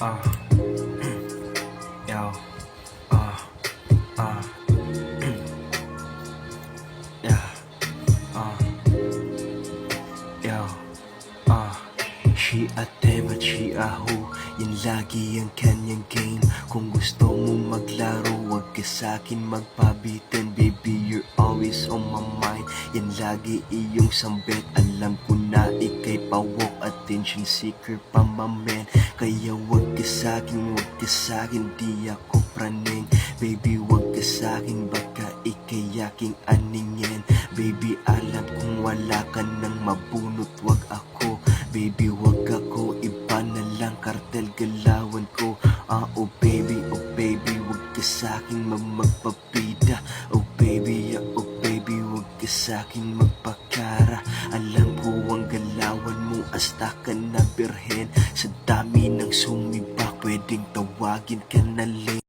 Uh, yo, uh, uh, yeah, uh, yo, She a them at she a who. Yan lagi ang kanyang game. Kung gusto mo maglaro, wag ka sa'kin magpabitin. Baby, you're always on my mind. Yan lagi iyong sambit. Alam ko na ikay pawok, attention seeker pa mamen. Kaya wag ka sa'kin, di ako praning. Baby, wag ka sa'kin, baka ikay aking aningin. Baby, alam kong wala ka nang mabunot, wag ako. Baby, wag ako, iba na lang kartel galawan ko. Oh baby, wag ka sa'king magpapida. Oh baby, wag ka sa'king magpakara. Alam ko ang galawan mo, asta ka na birhen. Sa dami ng sumiba, pwedeng tawagin ka na late.